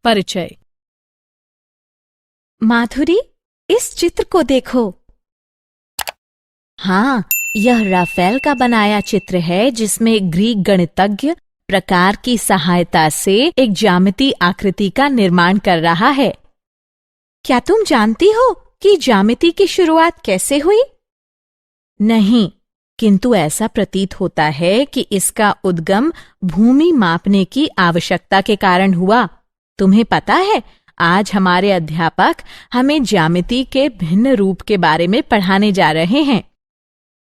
परिचय। माधुरी, इस चित्र को देखो। हाँ, यह राफेल का बनाया चित्र है जिसमें ग्रीक गणितज्ञ प्रकार की सहायता से एक ज्यामितीय आकृति का निर्माण कर रहा है। क्या तुम जानती हो कि ज्यामिति की शुरुआत कैसे हुई? नहीं, किंतु ऐसा प्रतीत होता है कि इसका उद्गम भूमि मापने की आवश्यकता के कारण हुआ। तुम्हें पता है, आज हमारे अध्यापक हमें ज्यामिति के भिन्न रूप के बारे में पढ़ाने जा रहे हैं।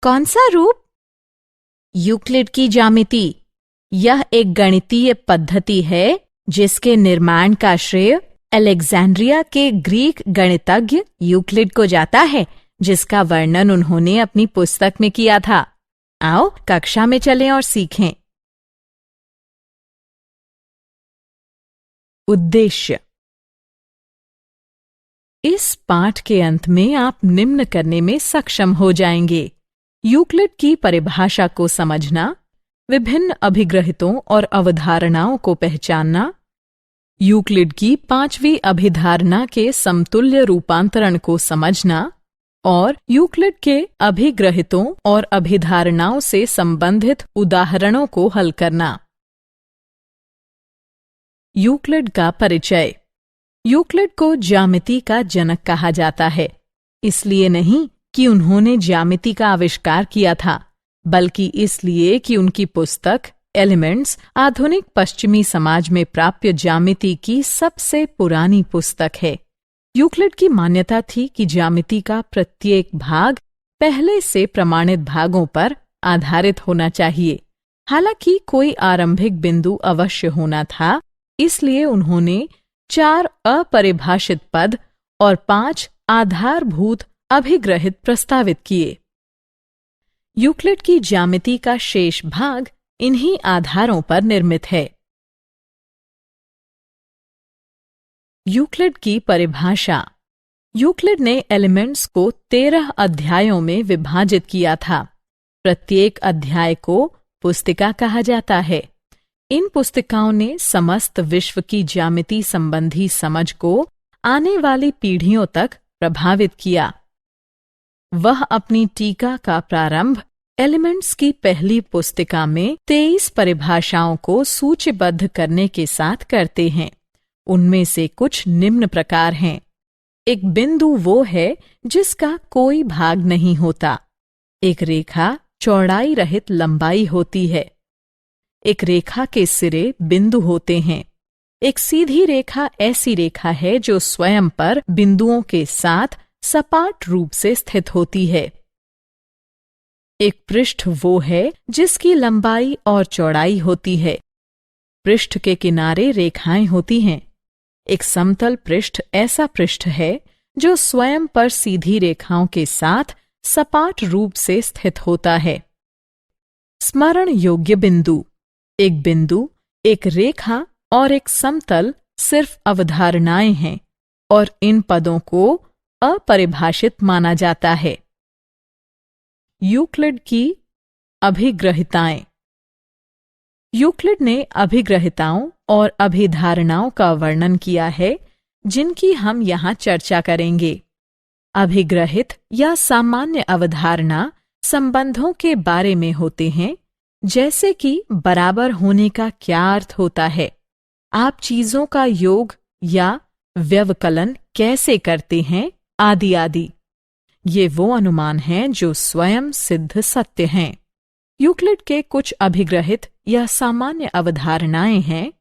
कौन सा रूप? यूक्लिड की ज्यामिति। यह एक गणितीय पद्धति है जिसके निर्माण का श्रेय अलेक्जेंड्रिया के ग्रीक गणितज्ञ यूक्लिड को जाता है, जिसका वर्णन उन्होंने अपनी पुस्तक में किया था। आओ कक्षा में चलें और सीखें। उद्देश्य। इस पाठ के अंत में आप निम्न करने में सक्षम हो जाएंगे: यूक्लिड की परिभाषा को समझना, विभिन्न अभिग्रहितों और अवधारणाओं को पहचानना, यूक्लिड की 5वीं अभिधारणा के समतुल्य रूपांतरण को समझना और यूक्लिड के अभिग्रहितों और अभिधारणाओं से संबंधित उदाहरणों को हल करना। यूक्लिड का परिचय। यूक्लिड को ज्यामिति का जनक कहा जाता है, इसलिए नहीं कि उन्होंने ज्यामिति का आविष्कार किया था, बल्कि इसलिए कि उनकी पुस्तक एलिमेंट्स आधुनिक पश्चिमी समाज में प्राप्य ज्यामिति की सबसे पुरानी पुस्तक है। यूक्लिड की मान्यता थी कि ज्यामिति का प्रत्येक भाग पहले से प्रमाणित भागों पर आधारित होना चाहिए। हालांकि कोई आरंभिक बिंदु अवश्य होना था, इसलिए उन्होंने 4 अपरिभाषित पद और 5 आधारभूत अभिग्रहित प्रस्तावित किए। यूक्लिड की ज्यामिति का शेष भाग इन्हीं आधारों पर निर्मित है। यूक्लिड की परिभाषा। यूक्लिड ने एलिमेंट्स को 13 अध्यायों में विभाजित किया था। प्रत्येक अध्याय को पुस्तिका कहा जाता है। इन पुस्तिकाओं ने समस्त विश्व की ज्यामिति संबंधी समझ को आने वाली पीढ़ियों तक प्रभावित किया। वह अपनी टीका का प्रारंभ एलिमेंट्स की पहली पुस्तिका में 23 परिभाषाओं को सूचीबद्ध करने के साथ करते हैं। उनमें से कुछ निम्न प्रकार हैं। एक बिंदु वो है जिसका कोई भाग नहीं होता। एक रेखा चौड़ाई रहित लंबाई होती है। एक रेखा के सिरे बिंदु होते हैं। एक सीधी रेखा ऐसी रेखा है जो स्वयं पर बिंदुओं के साथ सपाट रूप से स्थित होती है। एक पृष्ठ वो है जिसकी लंबाई और चौड़ाई होती है। पृष्ठ के किनारे रेखाएं होती हैं। एक समतल पृष्ठ ऐसा पृष्ठ है जो स्वयं पर सीधी रेखाओं के साथ सपाट रूप से स्थित होता है। स्मरण योग्य बिंदु। एक बिंदु, एक रेखा और एक समतल सिर्फ अवधारणाएं हैं और इन पदों को अपरिभाषित माना जाता है। यूक्लिड की अभिग्रहिताएं। यूक्लिड ने अभिग्रहिताओं और अभिधारणाओं का वर्णन किया है जिनकी हम यहाँ चर्चा करेंगे। अभिग्रहित या सामान्य अवधारणा संबंधों के बारे में होते हैं, जैसे कि बराबर होने का क्या अर्थ होता है, आप चीजों का योग या व्यवकलन कैसे करते हैं, आदि आदि। ये वो अनुमान हैं जो स्वयं सिद्ध सत्य हैं। यूक्लिड के कुछ अभिग्रहित या सामान्य अवधारणाएं हैं।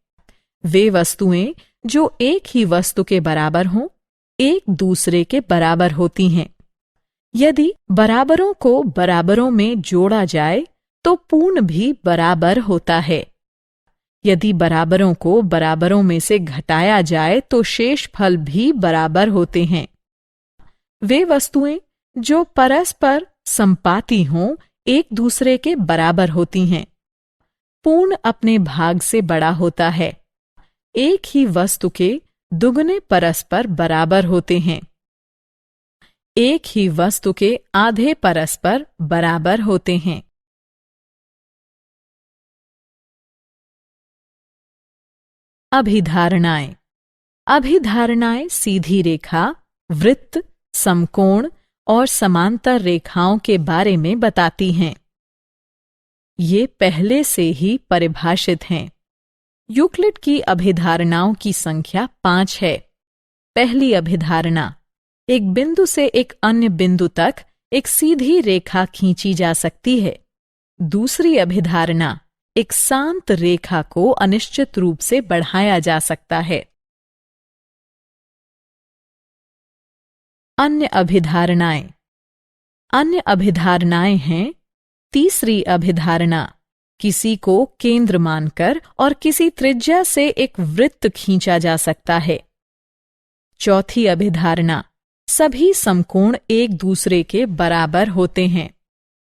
वे वस्तुएं जो एक ही वस्तु के बराबर हों, एक दूसरे के बराबर होती हैं। यदि बराबरों को बराबरों में जोड़ा जाए तो पूर्ण भी बराबर होता है। यदि बराबरों को बराबरों में से घटाया जाए तो शेष फल भी बराबर होते हैं। वे वस्तुएं जो परस्पर संपाती हों, एक दूसरे के बराबर होती हैं। पूर्ण अपने भाग से बड़ा होता है। एक ही वस्तु के दुगने परस्पर बराबर होते हैं। एक ही वस्तु के आधे परस्पर बराबर होते हैं। अभिधारणाएं। अभिधारणाएं सीधी रेखा, वृत्त, समकोण और समांतर रेखाओं के बारे में बताती हैं। ये पहले से ही परिभाषित हैं। यूक्लिड की अभिधारणाओं की संख्या 5 है। पहली अभिधारणा, एक बिंदु से एक अन्य बिंदु तक एक सीधी रेखा खींची जा सकती है। दूसरी अभिधारणा, एक शांत रेखा को अनिश्चित रूप से बढ़ाया जा सकता है। अन्य अभिधारणाएं। अन्य अभिधारणाएं हैं: तीसरी अभिधारणा, किसी को केंद्र मानकर और किसी त्रिज्या से एक वृत्त खींचा जा सकता है। चौथी अभिधारणा, सभी समकोण एक दूसरे के बराबर होते हैं।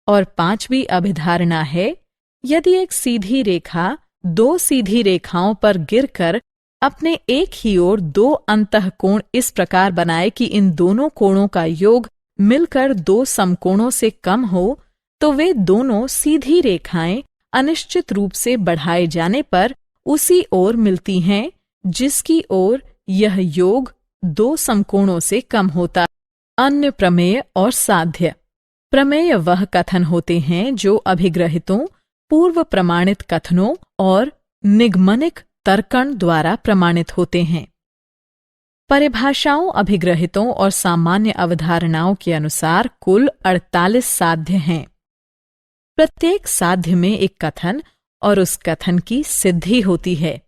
और पांचवी अभिधारणा है, यदि एक सीधी रेखा दो सीधी रेखाओं पर गिरकर अपने एक ही ओर दो अंतःकोण इस प्रकार बनाए कि इन दोनों कोणों का योग मिलकर दो समकोणों से कम हो, तो वे दोनों सीधी रेखाएं अनिश्चित रूप से बढ़ाए जाने पर उसी ओर मिलती हैं जिसकी ओर यह योग दो समकोणों से कम होता। अन्य प्रमेय और साध्य। प्रमेय वह कथन होते हैं जो अभिग्रहितों, पूर्व प्रमाणित कथनों और निगमनिक तर्कण द्वारा प्रमाणित होते हैं। परिभाषाओं, अभिग्रहितों और सामान्य अवधारणाओं के अनुसार कुल 48 साध्य हैं। प्रत्येक साध्य में एक कथन और उस कथन की सिद्धि होती है।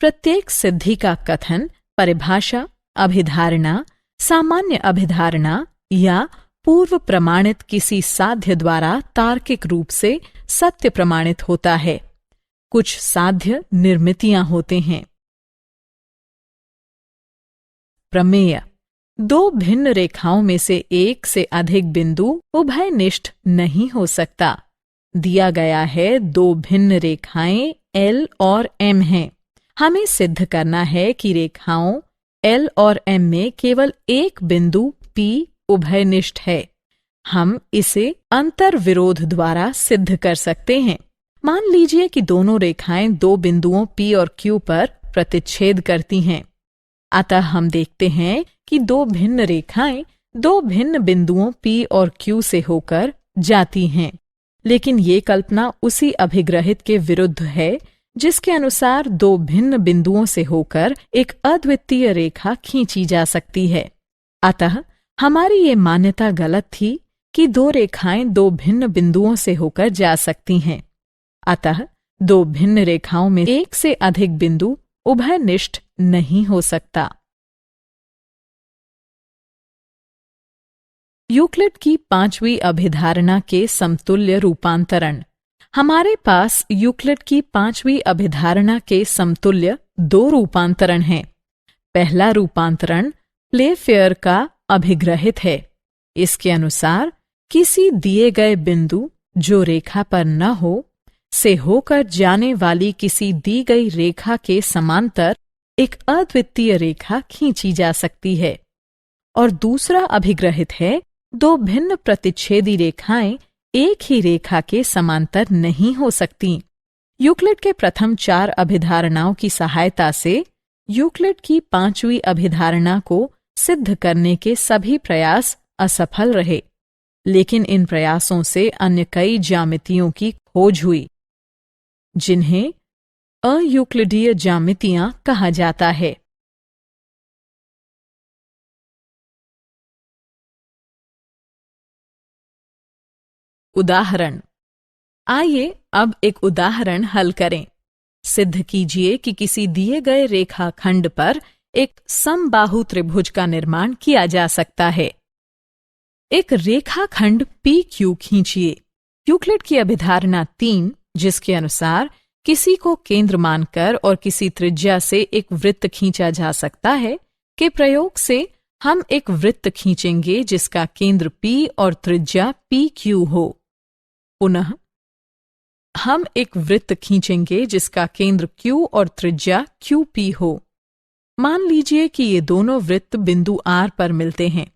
प्रत्येक सिद्धि का कथन परिभाषा, अभिधारणा, सामान्य अभिधारणा या पूर्व प्रमाणित किसी साध्य द्वारा तार्किक रूप से सत्य प्रमाणित होता है। कुछ साध्य निर्मितियां होते हैं। प्रमेय। दो भिन्न रेखाओं में से एक से अधिक बिंदु उभयनिष्ठ नहीं हो सकता। दिया गया है दो भिन्न रेखाएं L और M हैं। हमें सिद्ध करना है कि रेखाओं L और M में केवल एक बिंदु P उभयनिष्ठ है। हम इसे अंतर विरोध द्वारा सिद्ध कर सकते हैं। मान लीजिए कि दोनों रेखाएं दो बिंदुओं P और Q पर प्रतिच्छेद करती हैं। अतः हम देखते हैं कि दो भिन्न रेखाएं दो भिन्न बिंदुओं P और Q से होकर जाती हैं। लेकिन ये कल्पना उसी अभिग्रहित के विरुद्ध है जिसके अनुसार दो भिन्न बिंदुओं से होकर एक अद्वितीय रेखा खींची जा सकती है। अतः हमारी ये मान्यता गलत थी कि दो रेखाएं दो भिन्न बिंदुओं से होकर जा सकती हैं। अतः दो भिन्न रेखाओं में एक से अधिक बिंदु उभयनिष्ठ नहीं हो सकता। यूक्लिड की पांचवी अभिधारणा के समतुल्य रूपांतरण। हमारे पास यूक्लिड की पांचवी अभिधारणा के समतुल्य दो रूपांतरण हैं। पहला रूपांतरण प्लेफेयर का अभिग्रहित है। इसके अनुसार किसी दिए गए बिंदु जो रेखा पर न हो से होकर जाने वाली किसी दी गई रेखा के समांतर एक अद्वितीय रेखा खींची जा सकती है। और दूसरा अभिग्रहित है, दो भिन्न प्रतिच्छेदी रेखाएं एक ही रेखा के समांतर नहीं हो सकती। यूक्लिड के प्रथम 4 अभिधारणाओं की सहायता से यूक्लिड की पांचवी अभिधारणा को सिद्ध करने के सभी प्रयास असफल रहे। लेकिन इन प्रयासों से अन्य कई ज्यामितियों की खोज हुई जिन्हें अयूक्लिडीय ज्यामितियां कहा जाता है। उदाहरण। आइए अब एक उदाहरण हल करें। सिद्ध कीजिए कि किसी दिए गए रेखाखंड पर एक समबाहु त्रिभुज का निर्माण किया जा सकता है। एक रेखाखंड PQ खींचिए। यूक्लिड की अभिधारणा 3, जिसके अनुसार किसी को केंद्र मानकर और किसी त्रिज्या से एक वृत्त खींचा जा सकता है, के प्रयोग से हम एक वृत्त खींचेंगे जिसका केंद्र P और त्रिज्या PQ हो। पुनः हम एक वृत्त खींचेंगे जिसका केंद्र Q और त्रिज्या QP हो। मान लीजिए कि ये दोनों वृत्त बिंदु R पर मिलते हैं।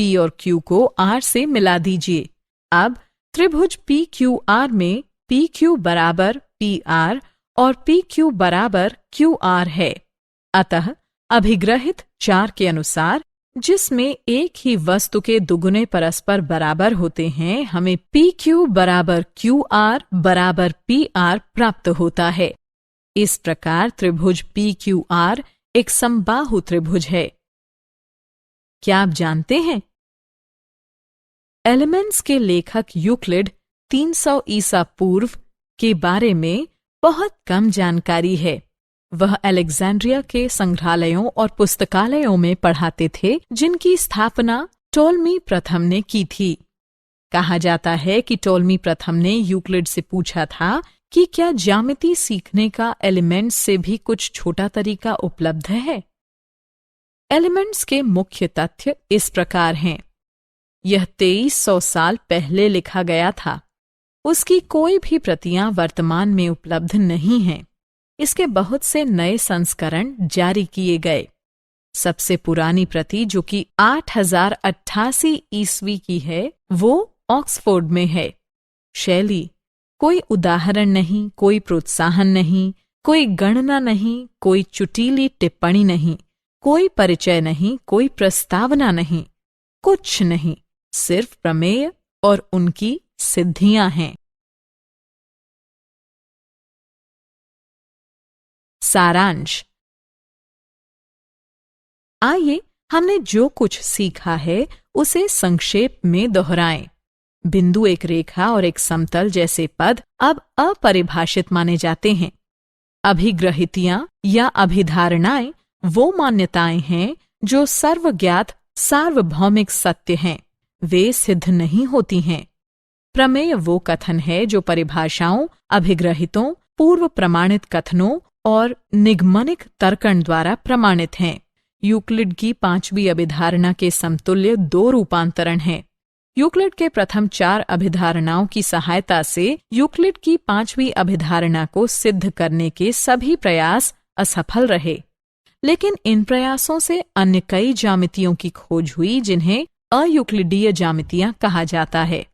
P और Q को R से मिला दीजिए। अब त्रिभुज PQR में PQ बराबर PR और PQ बराबर QR है। अतः अभिग्रहित चार के अनुसार, जिसमें एक ही वस्तु के दुगुने परस्पर बराबर होते हैं, हमें PQ बराबर QR बराबर PR प्राप्त होता है। इस प्रकार त्रिभुज PQR एक समबाहु त्रिभुज है। क्या आप जानते हैं, एलिमेंट्स के लेखक यूक्लिड 300 ईसा पूर्व के बारे में बहुत कम जानकारी है। वह अलेक्जेंड्रिया के संग्रहालयों और पुस्तकालयों में पढ़ाते थे, जिनकी स्थापना टोलमी प्रथम ने की थी। कहा जाता है कि टोलमी प्रथम ने यूक्लिड से पूछा था कि क्या ज्यामिति सीखने का एलिमेंट्स से भी कुछ छोटा तरीका उपलब्ध है। एलिमेंट्स के मुख्य तथ्य इस प्रकार हैं। यह 2300 साल पहले लिखा गया था। उसकी कोई भी प्रतियां वर्तमान में उपलब्ध नहीं हैं। इसके बहुत से नए संस्करण जारी किए गए। सबसे पुरानी प्रति, जो कि 8088 ईस्वी की है, वो ऑक्सफोर्ड में है। शैली, कोई उदाहरण नहीं, कोई प्रोत्साहन नहीं, कोई गणना नहीं, कोई चुटीली टिप्पणी नहीं, कोई परिचय नहीं, कोई प्रस्तावना नहीं, कुछ नहीं, सिर्फ प्रमेय और उनकी सिद्धियां हैं। सारांश। आइए हमने जो कुछ सीखा है उसे संक्षेप में दोहराएं। बिंदु, एक रेखा और एक समतल जैसे पद अब अपरिभाषित माने जाते हैं। अभिग्रहितियां या अभिधारणाएं वो मान्यताएं हैं जो सर्वज्ञात सार्वभौमिक सत्य हैं। वे सिद्ध नहीं होती हैं। प्रमेय वो कथन है जो परिभाषाओं, अभिग्रहितों, पूर्व प्रमाणित कथनों और निगमनिक तर्कण द्वारा प्रमाणित हैं। यूक्लिड की पांचवी अभिधारणा के समतुल्य 2 रूपांतरण हैं। यूक्लिड के प्रथम 4 अभिधारणाओं की सहायता से यूक्लिड की 5वीं अभिधारणा को सिद्ध करने के सभी प्रयास असफल रहे। लेकिन इन प्रयासों से अन्य कई ज्यामितियों की खोज हुई, जिन्हें अयूक्लिडीय ज्यामितियां कहा जाता है।